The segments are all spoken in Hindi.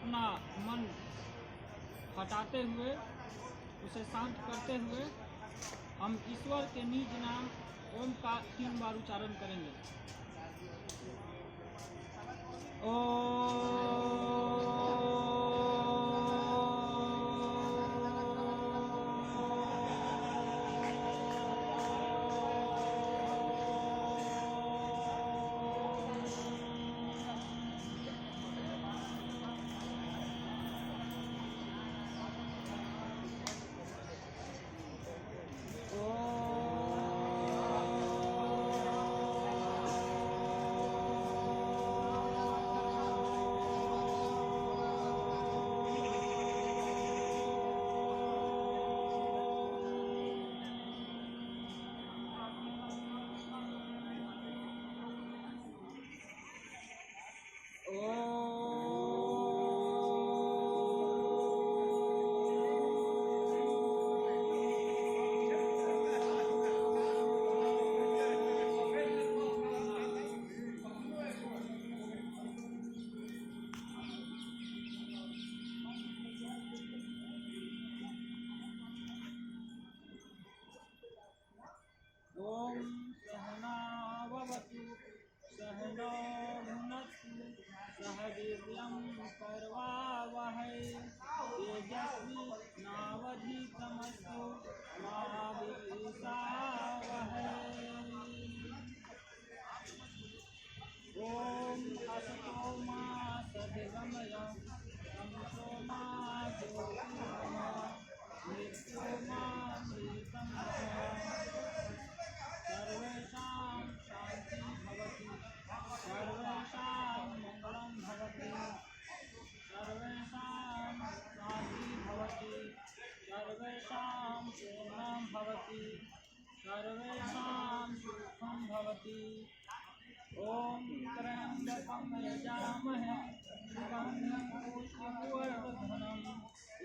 अपना मन हटाते हुए, उसे शांत करते हुए हम ईश्वर के निज नाम ओम का 3 बार उच्चारण करेंगे। ओम सहनावतु सहनो भुनक्तु सह वीर्यं करवावहै तेजस्विनावधीतमस्तु मा विद्विषावहै। ओम असतो मा सद्गमय तमसो मा ज्योतिर्गमय मृत्योर्मामृतं सर्वेषां शान्ति भवति, सर्वेषां मंगलं भवति, सर्वेषां शान्ति भवति, सर्वेषां पूर्णं भवति, सर्वेषां सुखं भवति। ओम त्र्यंबकं यजामहे सुगन्धिं पुष्टिवर्धनम्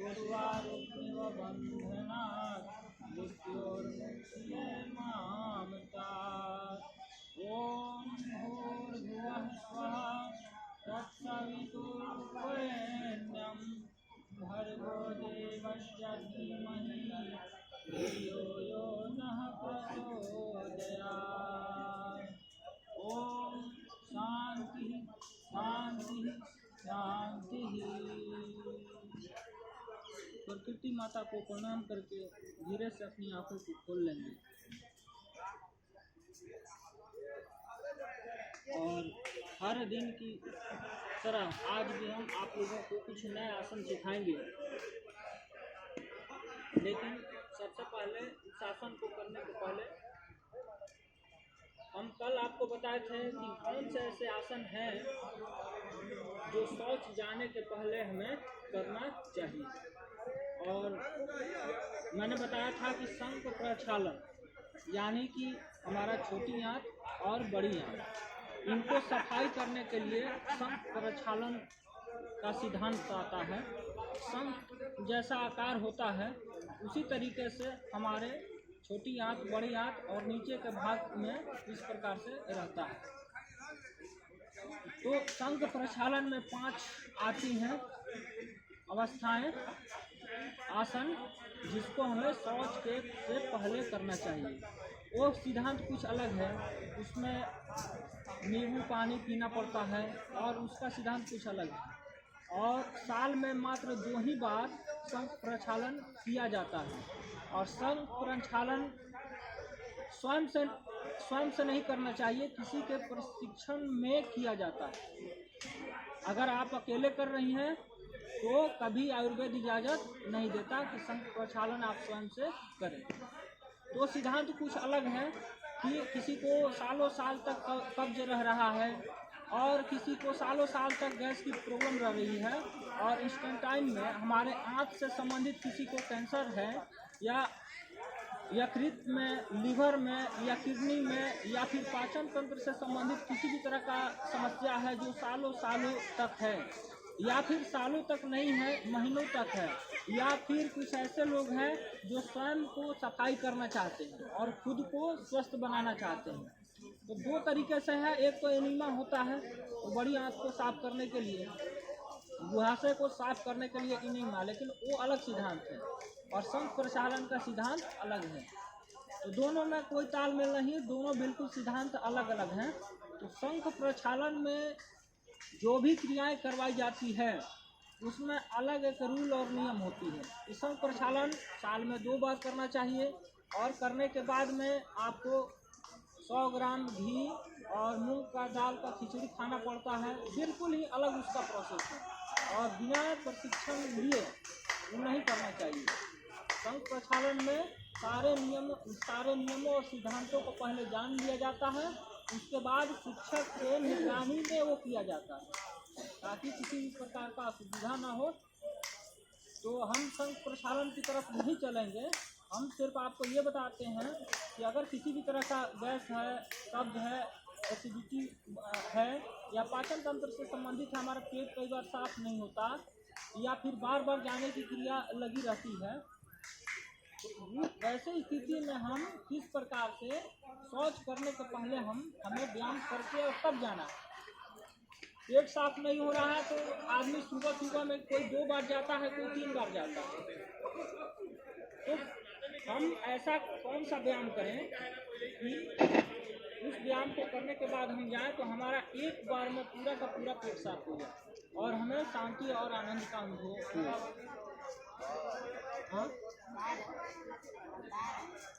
उर्वारुकमिव बन्धनात् मृत्योर्मुक्षयेमामृतात्। ओम भूर्भुवः स्वः तत्सवितुर्वरेण्यं भर्गो देवस्य धीमहि धियो यो नः प्रचोदयात्। ओम शांति शांति शांति। प्रकृति माता को प्रणाम करके धीरे से अपनी आंखों को खोल लेंगे और हर दिन की तरह आज भी हम आप लोगों को कुछ नए आसन सिखाएंगे। लेकिन सबसे पहले इस आसन को करने के पहले हम कल आपको बताए थे कि कौन से ऐसे आसन हैं जो शौच जाने के पहले हमें करना चाहिए। और मैंने बताया था कि शंख प्रक्षालन यानी कि हमारा छोटी आंत और बड़ी आंत, इनको सफाई करने के लिए शंख प्रक्षालन का सिद्धांत आता है। शंख जैसा आकार होता है उसी तरीके से हमारे छोटी आंत, बड़ी आंत और नीचे के भाग में इस प्रकार से रहता है। तो शंख प्रक्षालन में 5 आती हैं अवस्थाएं, आसन, जिसको हमें शौच के से पहले करना चाहिए। वो सिद्धांत कुछ अलग है, उसमें नींबू पानी पीना पड़ता है और उसका सिद्धांत कुछ अलग है। और साल में मात्र 2 ही बार शंख प्रक्षालन किया जाता है और शंख प्रक्षालन स्वयं से नहीं करना चाहिए, किसी के प्रशिक्षण में किया जाता है। अगर आप अकेले कर रही हैं तो कभी आयुर्वेद इजाज़त नहीं देता कि शंख प्रक्षालन आप स्वयं से करें। तो सिद्धांत कुछ अलग है कि किसी को सालों साल तक कब्ज रह रहा है और किसी को सालों साल तक गैस की प्रॉब्लम रह रही है और इंस्टेंट टाइम में हमारे आँत से संबंधित किसी को कैंसर है या यकृत में, लीवर में या किडनी में या फिर पाचन तंत्र से संबंधित किसी भी तरह का समस्या है जो सालों सालों तक है या फिर सालों तक नहीं है, महीनों तक है, या फिर कुछ ऐसे लोग हैं जो स्वयं को सफाई करना चाहते हैं और खुद को स्वस्थ बनाना चाहते हैं। तो 2 तरीके से है, एक तो एनीमा होता है तो बड़ी आंत को साफ करने के लिए, गुहाशय को साफ करने के लिए इनिमा, लेकिन वो अलग सिद्धांत है और शंख प्रक्षालन का सिद्धांत अलग है। तो दोनों में कोई तालमेल नहीं है, दोनों बिल्कुल सिद्धांत अलग अलग हैं। तो शंख प्रक्षालन में जो भी क्रियाएं करवाई जाती है उसमें अलग एक रूल और नियम होती है। शंख प्रक्षालन साल में 2 बार करना चाहिए और करने के बाद में आपको 100 ग्राम घी और मूंग का दाल का खिचड़ी खाना पड़ता है। बिल्कुल ही अलग उसका प्रोसेस है और बिना प्रशिक्षण लिए वो नहीं करना चाहिए। शंख प्रक्षालन में सारे नियमों और सिद्धांतों को पहले जान लिया जाता है, उसके बाद शिक्षक के निगरानी में वो किया जाता है ताकि किसी भी प्रकार का असुविधा ना हो। तो हम शंख प्रक्षालन की तरफ नहीं चलेंगे, हम सिर्फ आपको ये बताते हैं कि अगर किसी भी तरह का गैस है, कब्ज है, एसिडिटी है या पाचन तंत्र से संबंधित है, हमारा पेट कई बार साफ नहीं होता या फिर बार बार जाने की क्रिया लगी रहती है, तो वैसे स्थिति में हम किस प्रकार से शौच करने के पहले हमें व्यायाम करके और तब जाना। पेट साफ नहीं हो रहा है तो आदमी सुबह में कोई 2 बार जाता है, कोई 3 बार जाता है। तो हम ऐसा कौन सा व्यायाम करें कि उस व्यायाम को करने के बाद हम जाएं तो हमारा एक बार में पूरा का पूरा पेट साफ हो जाए और हमें शांति और आनंद का अनुभव हो। हाँ?